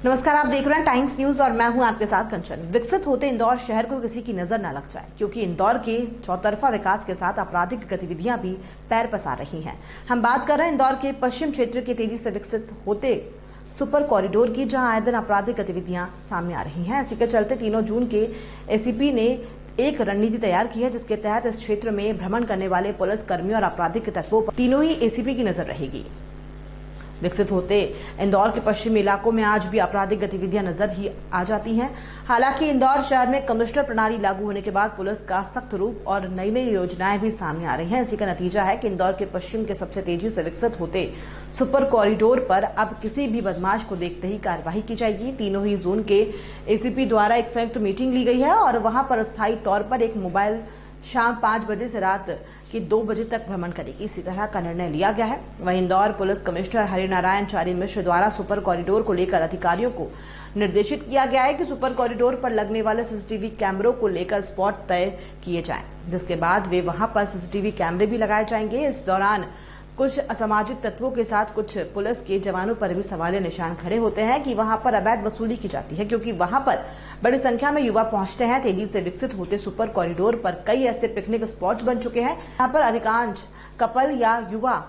नमस्कार, आप देख रहे हैं टाइम्स न्यूज और मैं हूं आपके साथ कंचन। विकसित होते इंदौर शहर को किसी की नजर न लग जाए, क्योंकि इंदौर के चौतरफा विकास के साथ आपराधिक गतिविधियां भी पैर पसार रही हैं। हम बात कर रहे हैं इंदौर के पश्चिम क्षेत्र के तेजी से विकसित होते सुपर कॉरिडोर की, जहां आए दिन आपराधिक गतिविधियां सामने आ रही हैं। इसी के चलते 3 जून के एसीपी ने एक रणनीति तैयार की है, जिसके तहत इस क्षेत्र में भ्रमण करने वाले पुलिस कर्मियों और आपराधिक तत्वों पर तीनों ही एसीपी की नजर रहेगी। विकसित होते इंदौर के पश्चिमी इलाकों में आज भी आपराधिक गतिविधियां नजर ही आ जाती हैं। हालांकि इंदौर शहर में कमिश्नर प्रणाली लागू होने के बाद पुलिस का सख्त रूप और नई नई योजनाएं भी सामने आ रही हैं। इसी का नतीजा है कि इंदौर के पश्चिम के सबसे तेजी से विकसित होते सुपर कॉरिडोर पर अब किसी भी बदमाश को देखते ही कार्यवाही की जाएगी। तीनों ही जोन के एसीपी द्वारा एक संयुक्त मीटिंग ली गई है और वहां पर अस्थायी तौर पर एक मोबाइल शाम 5 बजे से रात के 2 बजे तक भ्रमण करेगी। इसी तरह का निर्णय लिया गया है। वहीं इंदौर पुलिस कमिश्नर हरिनारायण चारी मिश्र द्वारा सुपर कॉरिडोर को लेकर अधिकारियों को निर्देशित किया गया है कि सुपर कॉरिडोर पर लगने वाले सीसीटीवी कैमरों को लेकर स्पॉट तय किए जाएं, जिसके बाद वे वहां पर सीसीटीवी कैमरे भी लगाए जाएंगे। इस दौरान कुछ असामाजिक तत्वों के साथ कुछ पुलिस के जवानों पर भी सवालिया निशान खड़े होते हैं कि वहां पर अवैध वसूली की जाती है, क्योंकि वहां पर बड़ी संख्या में युवा पहुंचते हैं। तेजी से विकसित होते सुपर कॉरिडोर पर कई ऐसे पिकनिक स्पॉट्स बन चुके हैं। यहाँ पर अधिकांश कपल या युवा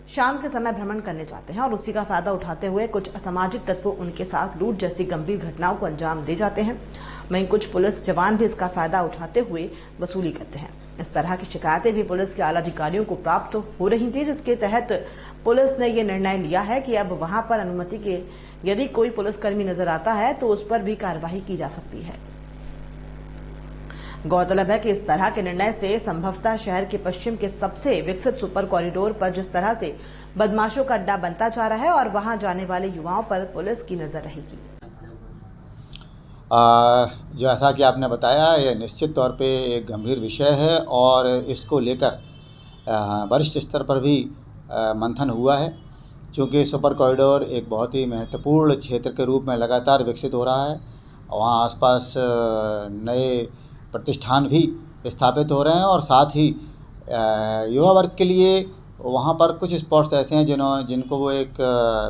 शाम के समय भ्रमण करने जाते हैं और उसी का फायदा उठाते हुए कुछ असामाजिक तत्व उनके साथ लूट जैसी गंभीर घटनाओं को अंजाम दे जाते हैं। वहीं कुछ पुलिस जवान भी इसका फायदा उठाते हुए वसूली करते हैं। इस तरह की शिकायतें भी पुलिस के आला अधिकारियों को प्राप्त हो रही थी, जिसके तहत पुलिस ने यह निर्णय लिया है कि अब वहां पर अनुमति के यदि कोई पुलिसकर्मी नजर आता है तो उस पर भी कार्रवाई की जा सकती है। गौरतलब है कि इस तरह के निर्णय से संभवतः शहर के पश्चिम के सबसे विकसित सुपर कॉरिडोर पर जिस तरह से बदमाशों का अड्डा बनता जा रहा है और वहां जाने वाले युवाओं पर पुलिस की नजर रहेगी। जैसा कि आपने बताया, यह निश्चित तौर पे एक गंभीर विषय है और इसको लेकर वरिष्ठ स्तर पर भी मंथन हुआ है, क्योंकि सुपर कॉरिडोर एक बहुत ही महत्वपूर्ण क्षेत्र के रूप में लगातार विकसित हो रहा है। वहाँ आसपास नए प्रतिष्ठान भी स्थापित हो रहे हैं और साथ ही युवा वर्ग के लिए वहाँ पर कुछ स्पॉट्स ऐसे हैं जिनको वो एक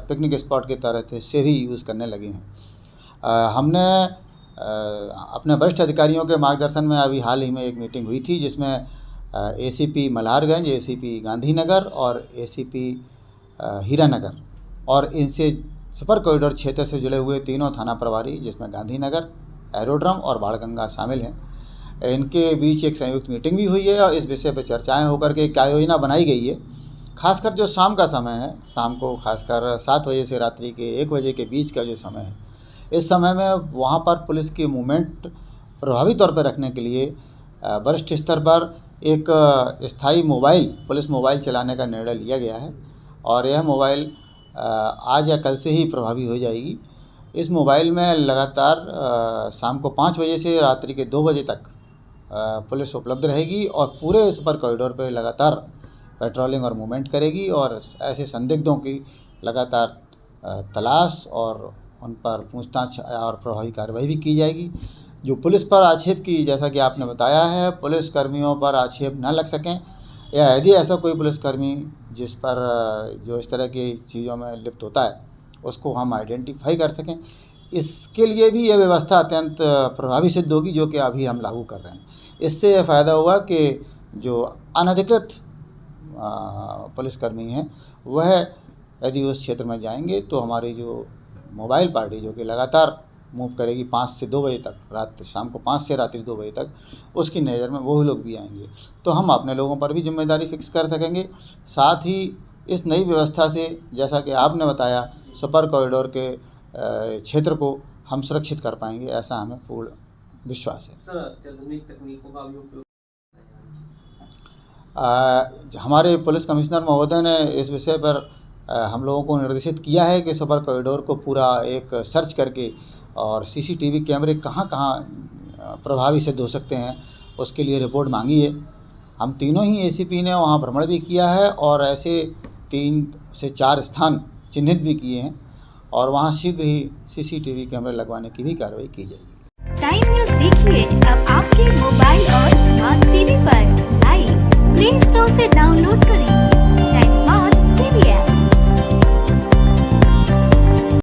पिकनिक स्पॉट की तरह से भी यूज़ करने लगे हैं। हमने अपने वरिष्ठ अधिकारियों के मार्गदर्शन में अभी हाल ही में एक मीटिंग हुई थी, जिसमें एसीपी मल्हारगंज, एसीपी गांधीनगर और एसीपी हीरानगर और इनसे सुपर कॉरिडोर क्षेत्र से जुड़े हुए तीनों थाना प्रभारी, जिसमें गांधीनगर, एरोड्रम और बाणगंगा शामिल हैं, इनके बीच एक संयुक्त मीटिंग भी हुई है और इस विषय पर चर्चाएं होकर के क्या योजना बनाई गई है। खासकर जो शाम का समय है, शाम को खासकर 7 बजे से रात्रि के 1 बजे के बीच का जो समय है, इस समय में वहाँ पर पुलिस की मूवमेंट प्रभावी तौर पर रखने के लिए वरिष्ठ स्तर पर एक स्थायी पुलिस मोबाइल चलाने का निर्णय लिया गया है और यह मोबाइल आज या कल से ही प्रभावी हो जाएगी। इस मोबाइल में लगातार शाम को 5 बजे से रात्रि के 2 बजे तक पुलिस उपलब्ध रहेगी और पूरे सुपर कॉरिडोर पर लगातार पेट्रोलिंग और मूवमेंट करेगी और ऐसे संदिग्धों की लगातार तलाश और उन पर पूछताछ और प्रभावी कार्रवाई भी की जाएगी। जो पुलिस पर आक्षेप की, जैसा कि आपने बताया है, पुलिस कर्मियों पर आक्षेप न लग सकें या यदि ऐसा कोई पुलिसकर्मी जिस पर जो इस तरह की चीज़ों में लिप्त होता है उसको हम आइडेंटिफाई कर सकें, इसके लिए भी यह व्यवस्था अत्यंत प्रभावी सिद्ध होगी, जो कि अभी हम लागू कर रहे हैं। इससे यह फ़ायदा होगा कि जो अनधिकृत पुलिसकर्मी हैं वह यदि उस क्षेत्र में जाएंगे तो हमारी जो मोबाइल पार्टी, जो कि लगातार मूव करेगी 5 से 2 बजे तक, शाम को 5 से रात्रि 2 बजे तक, उसकी नज़र में वो लोग भी आएंगे, तो हम अपने लोगों पर भी जिम्मेदारी फिक्स कर सकेंगे। साथ ही इस नई व्यवस्था से, जैसा कि आपने बताया, सुपर कॉरिडोर के क्षेत्र को हम सुरक्षित कर पाएंगे, ऐसा हमें पूर्ण विश्वास है। सर, अत्याधुनिक तकनीकों का भी उपयोग हमारे पुलिस कमिश्नर महोदय ने इस विषय पर हम लोगों को निर्देशित किया है कि सुपर कॉरिडोर को पूरा एक सर्च करके और सीसीटीवी कैमरे कहाँ कहाँ प्रभावी सिद्ध हो सकते हैं, उसके लिए रिपोर्ट मांगी है। हम तीनों ही एसीपी ने वहाँ भ्रमण भी किया है और ऐसे 3 से 4 स्थान चिन्हित भी किए हैं और वहाँ शीघ्र ही सीसीटीवी कैमरे लगवाने की भी कार्रवाई की जाएगी। टाइम न्यूज देखिए अब आपके मोबाइल और स्मार्ट टीवी पर। लाइव प्ले स्टोर से डाउनलोड करें टाइम स्मार्ट टीवी ऐप।